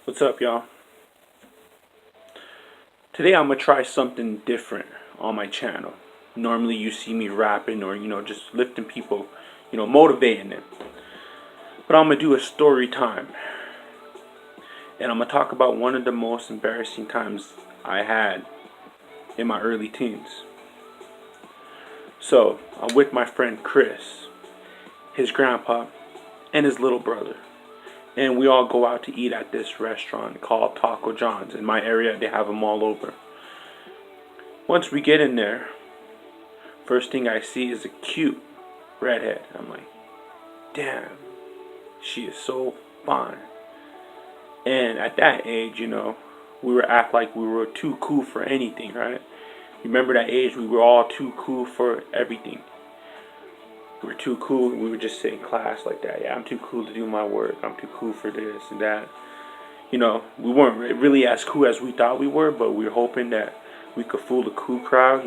What's up, y'all? Today I'm gonna try something different on my channel. Normally you see me rapping or just lifting people, motivating them. But I'm gonna do a story time. And I'm gonna talk about one of the most embarrassing times I had in my early teens. So, I'm with my friend Chris, his grandpa, and his little brother. And we all go out to eat at this restaurant called Taco John's. In my area, they have them all over. Once we get in there, first thing I see is a cute redhead. I'm like, damn, she is so fine. And at that age, we were act like we were too cool for anything, right? Remember that age, we were all too cool for everything. We were too cool. We would just sit in class like that. Yeah, I'm too cool to do my work. I'm too cool for this and that. We weren't really as cool as we thought we were, but we were hoping that we could fool the cool crowd,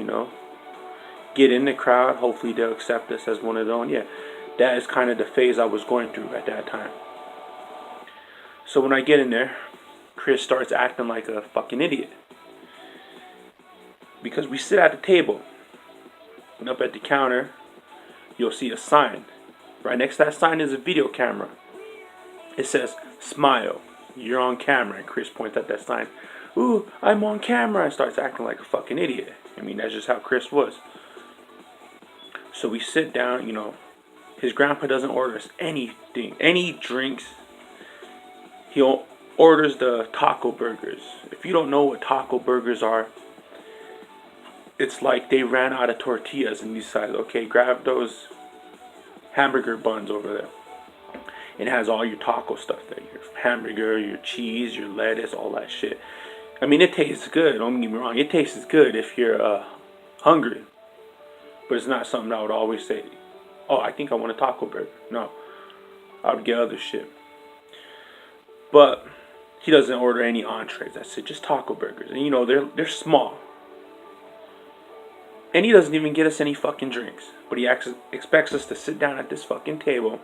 get in the crowd. Hopefully they'll accept us as one of their own. Yeah, that is kind of the phase I was going through at that time. So when I get in there, Chris starts acting like a fucking idiot. Because we sit at the table, and up at the counter, you'll see a sign. Right next to that sign is a video camera. It says, "Smile, you're on camera." And Chris points at that sign. "Ooh, I'm on camera," and starts acting like a fucking idiot. I mean, that's just how Chris was. So we sit down, his grandpa doesn't order us anything, any drinks. He orders the taco burgers. If you don't know what taco burgers are, it's like they ran out of tortillas and decided, okay, grab those hamburger buns over there. It has all your taco stuff there. Your hamburger, your cheese, your lettuce, all that shit. I mean, it tastes good. Don't get me wrong. It tastes good if you're hungry. But it's not something I would always say, oh, I think I want a taco burger. No. I would get other shit. But he doesn't order any entrees. I said, just taco burgers. And they're small. And he doesn't even get us any fucking drinks. But he expects us to sit down at this fucking table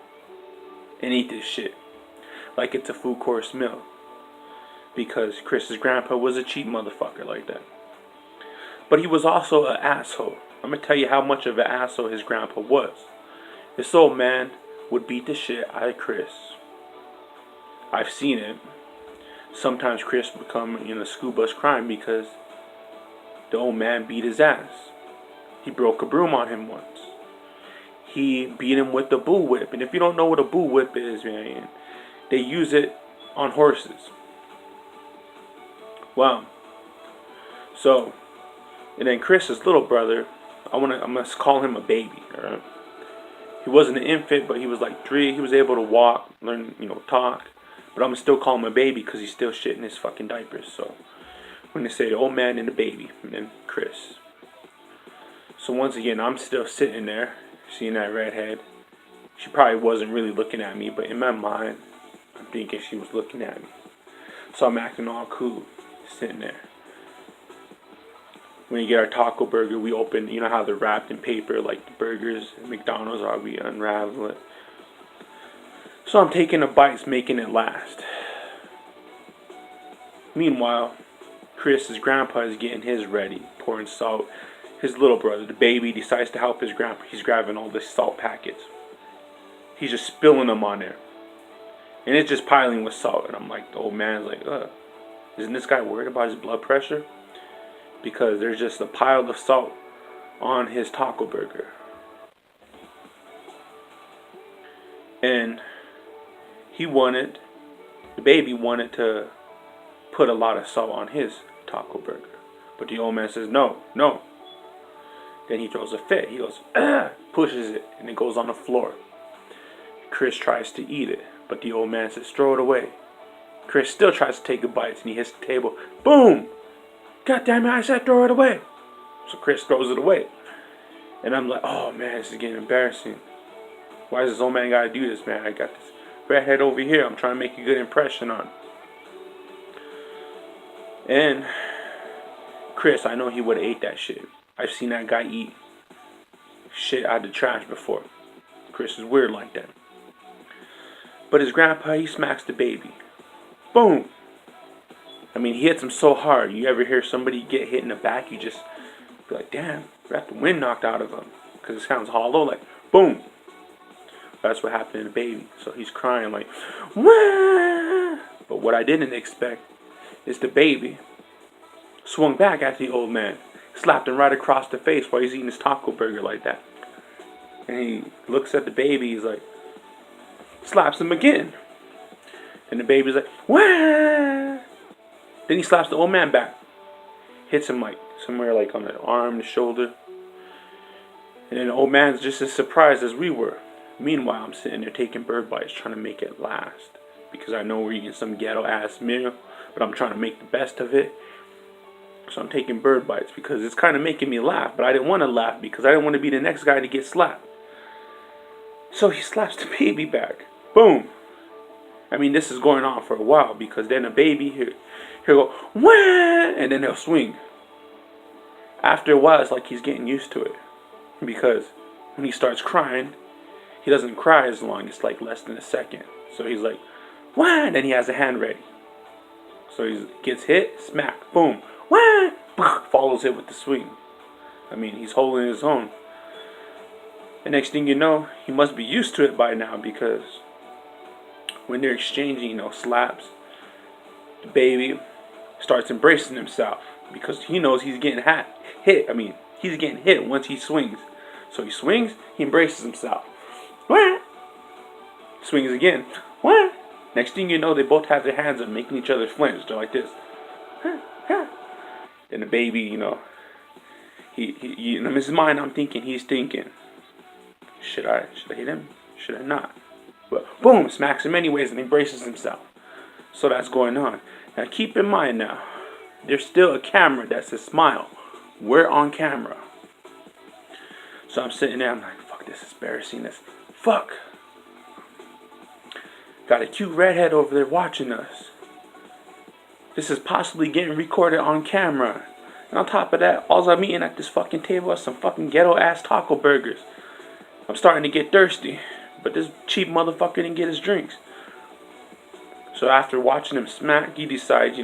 and eat this shit like it's a food course meal. Because Chris's grandpa was a cheap motherfucker like that. But he was also an asshole. I'm going to tell you how much of an asshole his grandpa was. This old man would beat the shit out of Chris. I've seen it. Sometimes Chris would come in a school bus crying because the old man beat his ass. He broke a broom on him once. He beat him with the bullwhip. And if you don't know what a bullwhip is, man, they use it on horses. Wow. So, and then Chris's little brother, I'm gonna call him a baby. Alright? He wasn't an infant, but he was like 3. He was able to walk, learn, talk. But I'm gonna still call him a baby because he's still shitting his fucking diapers. So I'm gonna say the old man and the baby, and then Chris. So once again, I'm still sitting there, seeing that redhead. She probably wasn't really looking at me, but in my mind, I'm thinking she was looking at me. So I'm acting all cool, sitting there. When you get our taco burger, we open, you know how they're wrapped in paper, like the burgers at McDonald's are, we unravel it. So I'm taking the bites, making it last. Meanwhile, Chris's grandpa is getting his ready, pouring salt. His little brother, the baby, decides to help his grandpa. He's grabbing all the salt packets. He's just spilling them on there. And it's just piling with salt. And I'm like, the old man's like, isn't this guy worried about his blood pressure? Because there's just a pile of salt on his taco burger. And the baby wanted to put a lot of salt on his taco burger. But the old man says, no. Then he throws a fit. He goes, pushes it, and it goes on the floor. Chris tries to eat it, but the old man says, throw it away. Chris still tries to take a bite, and he hits the table. Boom! God damn it, I said throw it away. So Chris throws it away. And I'm like, oh man, this is getting embarrassing. Why does this old man gotta do this, man? I got this redhead over here. I'm trying to make a good impression on. And Chris, I know he would have ate that shit. I've seen that guy eat shit out of the trash before. Chris is weird like that. But his grandpa, he smacks the baby. Boom! I mean, he hits him so hard. You ever hear somebody get hit in the back, you just be like, damn, got the wind knocked out of him. Because it sounds hollow, like, boom. That's what happened to the baby. So he's crying like, wah! But what I didn't expect is the baby swung back at the old man, slapped him right across the face while he's eating his taco burger like that. And he looks at the baby, he's like, slaps him again. And the baby's like, wah! Then he slaps the old man back. Hits him like somewhere like on the arm, the shoulder. And then the old man's just as surprised as we were. Meanwhile, I'm sitting there taking bird bites, trying to make it last. Because I know we're eating some ghetto ass meal, but I'm trying to make the best of it. So I'm taking bird bites because it's kind of making me laugh. But I didn't want to laugh because I didn't want to be the next guy to get slapped. So he slaps the baby back. Boom. I mean, this is going on for a while because then the baby, he'll go, wah! And then he'll swing. After a while, it's like he's getting used to it. Because when he starts crying, he doesn't cry as long. It's like less than a second. So he's like, wah! And then he has a hand ready. So he gets hit, smack, boom, wah! Follows it with the swing. I mean, he's holding his own. The next thing you know, he must be used to it by now because when they're exchanging, slaps, the baby starts embracing himself because he knows he's getting hit. I mean, he's getting hit once he swings. So he swings, he embraces himself. Wah! Swings again. Wah! Next thing you know, they both have their hands up, making each other flinch. They're like this. Then the baby, he in his mind, I'm thinking, he's thinking, should I hit him? Should I not? But boom, smacks him anyways and embraces himself. So that's going on. Now keep in mind now, there's still a camera that says smile. We're on camera. So I'm sitting there, I'm like, fuck, this is embarrassing. Fuck. Got a cute redhead over there watching us. This is possibly getting recorded on camera. And on top of that, all I'm eating at this fucking table is some fucking ghetto ass taco burgers. I'm starting to get thirsty. But this cheap motherfucker didn't get his drinks. So after watching him smack, he decides,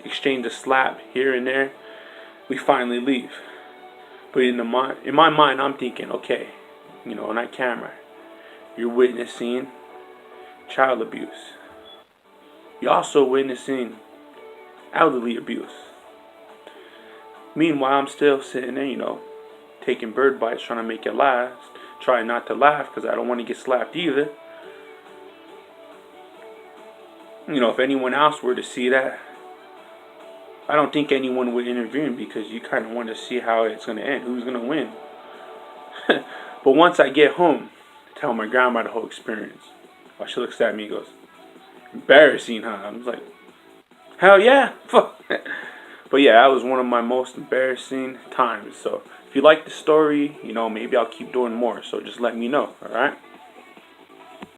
exchange a slap here and there. We finally leave. But in my mind, I'm thinking, okay, on that camera, you're witnessing child abuse. You're also witnessing elderly abuse. Meanwhile, I'm still sitting there, taking bird bites, trying to make it last. Trying not to laugh because I don't want to get slapped either. If anyone else were to see that, I don't think anyone would intervene because you kind of want to see how it's going to end. Who's going to win? But once I get home, I tell my grandma the whole experience. Well, she looks at me and goes, embarrassing, huh? I was like, hell yeah. But yeah, that was one of my most embarrassing times. So if you like the story, maybe I'll keep doing more. So just let me know, alright?